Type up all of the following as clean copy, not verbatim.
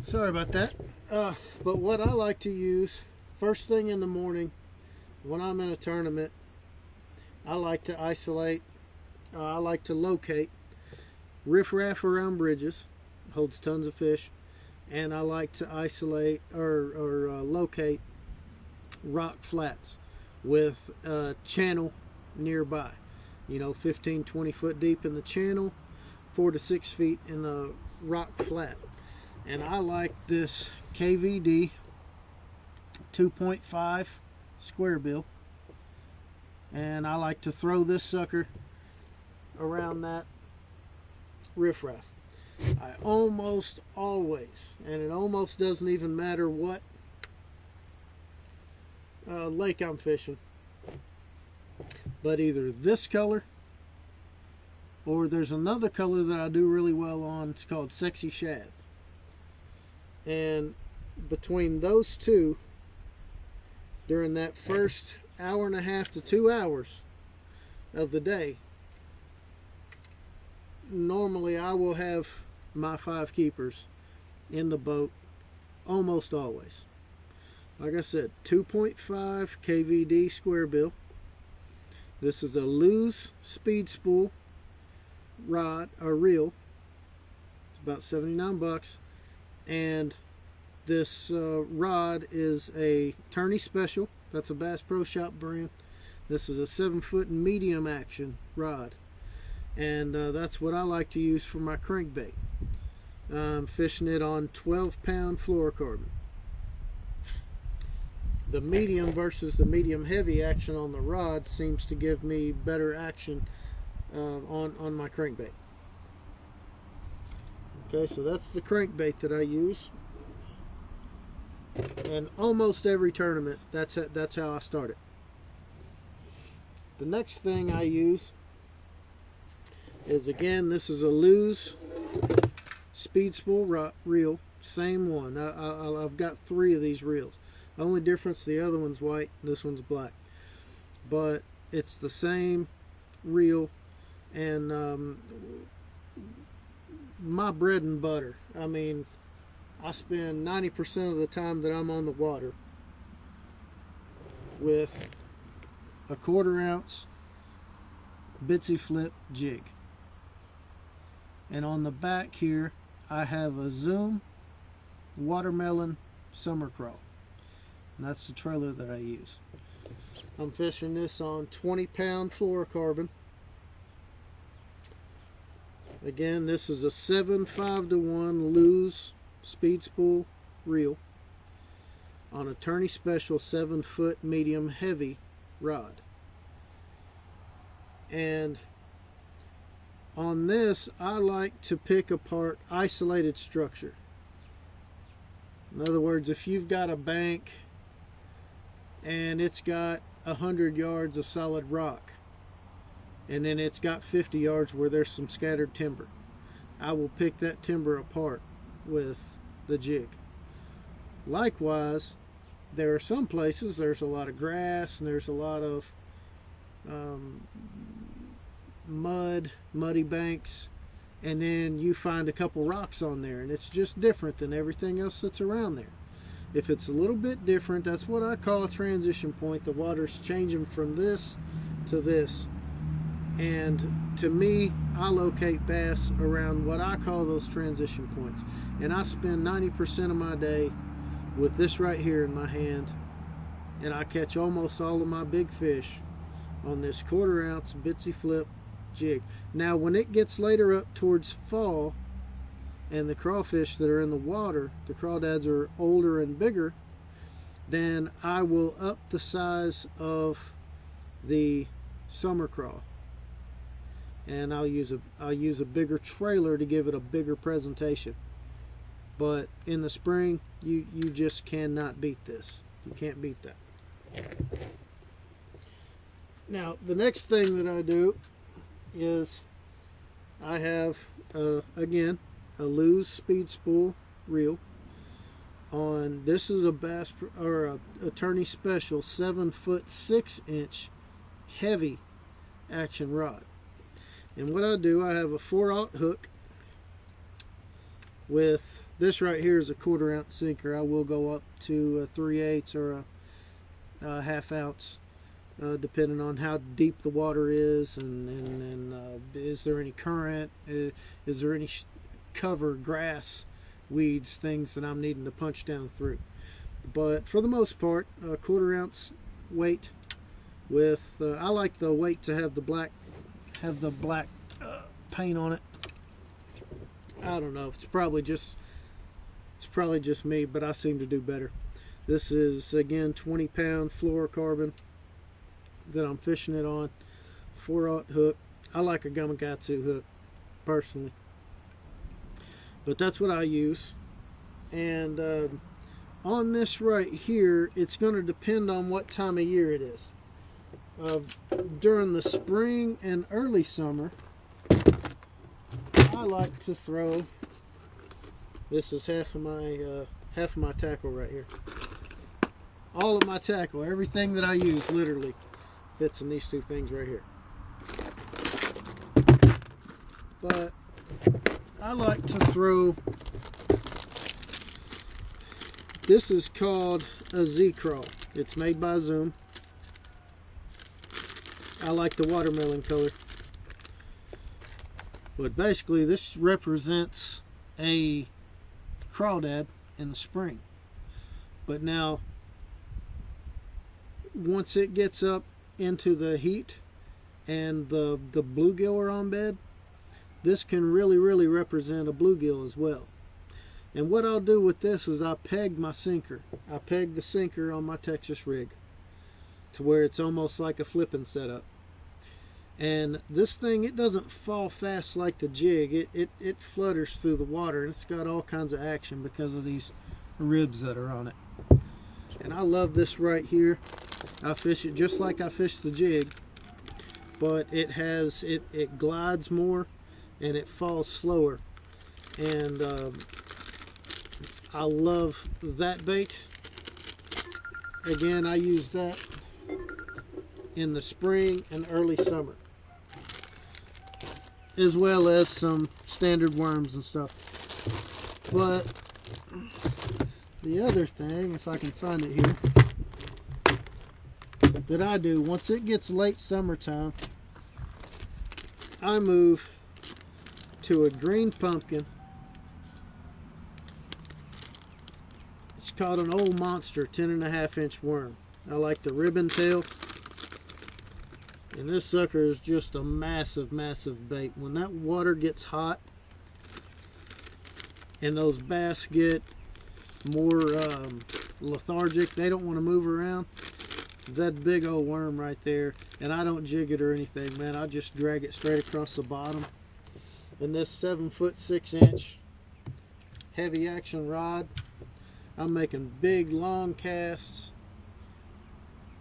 Sorry about that. But what I like to use first thing in the morning when I'm in a tournament, I like to isolate, I like to locate riffraff around bridges, holds tons of fish, and I like to isolate or locate rock flats with a channel nearby. 15, 20 foot deep in the channel, 4 to 6 feet in the rock flat. And I like this KVD 2.5 square bill, and I like to throw this sucker around that riffraff. I almost always, and it almost doesn't even matter what lake I'm fishing, but either this color or there's another color that I do really well on. It's called Sexy Shad. And between those two, during that first hour and a half to 2 hours of the day, normally I will have my 5 keepers in the boat almost always. Like I said, 2.5 KVD square bill. This is a loose speed spool rod or reel. It's about 79 bucks. And this rod is a tourney special. That's a Bass Pro Shop brand. This is a 7-foot medium action rod, and that's what I like to use for my crankbait. I'm fishing it on 12-pound fluorocarbon. The medium versus the medium heavy action on the rod seems to give me better action on my crankbait. Okay, so that's the crankbait that I use, and almost every tournament that's how I start it. The next thing I use is, again, this is a Lew's speed spool reel, same one. I've got 3 of these reels. The only difference, the other one's white, this one's black, but it's the same reel. And my bread and butter, I mean, I spend 90% of the time that I'm on the water with a 1/4 ounce Bitsy Flip jig. And on the back here, I have a Zoom watermelon summer crawl. And that's the trailer that I use. I'm fishing this on 20-pound fluorocarbon. Again, this is a 7/5-to-1 Lew's speed spool reel on a tourney special 7-foot medium heavy rod. And on this, I like to pick apart isolated structure. In other words, if you've got a bank and it's got 100 yards of solid rock, and then it's got 50 yards where there's some scattered timber, I will pick that timber apart with the jig. Likewise, there are some places there's a lot of grass and there's a lot of muddy banks, and then you find a couple rocks on there, and it's just different than everything else that's around there. If it's a little bit different, that's what I call a transition point. The water's changing from this to this. And to me, I locate bass around what I call those transition points. And I spend 90% of my day with this right here in my hand, and I catch almost all of my big fish on this 1/4 ounce Bitsy Flip jig. Now, when it gets later up towards fall, and the crawfish that are in the water, the crawdads are older and bigger, then I will up the size of the summer craw. And I'll use a bigger trailer to give it a bigger presentation. But in the spring, you just cannot beat this. You can't beat that. Now, the next thing that I do is I have again a Lew's speed spool reel on. This is a Bass or a tourney special 7-foot 6-inch heavy action rod. And what I do, I have a 4/0 hook With this right here is a 1/4 ounce sinker. I will go up to a 3/8 or a 1/2 ounce, depending on how deep the water is, and is there any current, is there any cover, grass, weeds, things that I'm needing to punch down through. But for the most part, a 1/4 ounce weight with I like the weight to have the black paint on it. I don't know, it's probably just me, but I seem to do better. This is again 20-pound fluorocarbon that I'm fishing it on, 4/0 hook. I like a Gamakatsu hook personally, but that's what I use. And on this right here, it's going to depend on what time of year it is. During the spring and early summer, I like to throw, this is half of my tackle right here. All of my tackle, everything that I use literally fits in these two things right here. But I like to throw, this is called a Z-Crawl. It's made by Zoom. I like the watermelon color. But basically this represents a crawdad in the spring. But now, once it gets up into the heat and the bluegill are on bed, this can really represent a bluegill as well. And what I'll do with this is I peg my sinker. I peg the sinker on my Texas rig to where it's almost like a flipping setup. And this thing, it doesn't fall fast like the jig. It flutters through the water, and it's got all kinds of action because of these ribs that are on it. And I love this right here. I fish it just like I fish the jig, but it glides more and it falls slower. And I love that bait. Again, I use that in the spring and early summer, as well as some standard worms and stuff. But the other thing, if I can find it here, that I do once it gets late summertime, I move to a green pumpkin. It's called an old monster 10.5 inch worm. I like the ribbon tail. And this sucker is just a massive bait. When that water gets hot and those bass get more lethargic, they don't want to move around, that big old worm right there, and I don't jig it or anything, man. I just drag it straight across the bottom. And this 7' 6" heavy action rod, I'm making big long casts,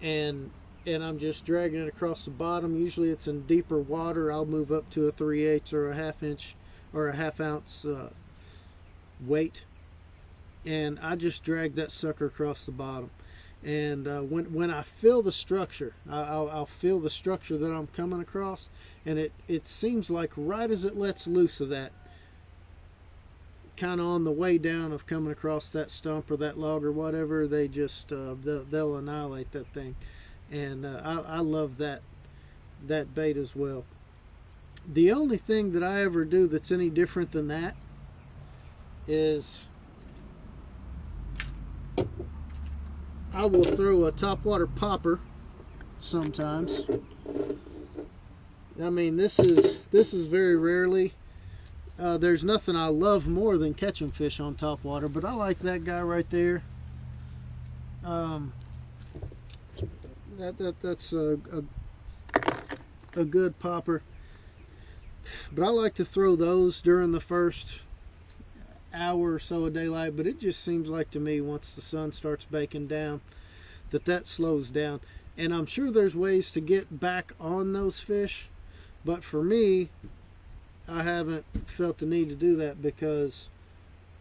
and I'm just dragging it across the bottom. Usually it's in deeper water. I'll move up to a 3/8 or a 1/2 inch or a 1/2 ounce weight, and I just drag that sucker across the bottom. And when I feel the structure, I'll feel the structure that I'm coming across, and it seems like right as it lets loose of that, kind of on the way down of coming across that stump or that log or whatever, they just they'll annihilate that thing. And I love that bait as well. The only thing that I ever do that's any different than that is I will throw a topwater popper sometimes. I mean, this is very rarely. There's nothing I love more than catching fish on topwater, but I like that guy right there. That's a good popper. But I like to throw those during the first hour or so of daylight, but it just seems like to me once the sun starts baking down that slows down. And I'm sure there's ways to get back on those fish, but for me, I haven't felt the need to do that because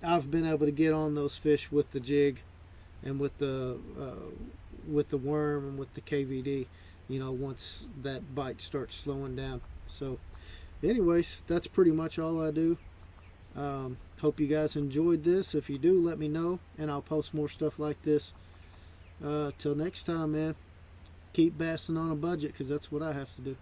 I've been able to get on those fish with the jig and with the worm and with the KVD, you know, once that bite starts slowing down. So anyways, that's pretty much all I do. Hope you guys enjoyed this. If you do, let me know, and I'll post more stuff like this. Till next time, man, keep bassing on a budget, because that's what I have to do.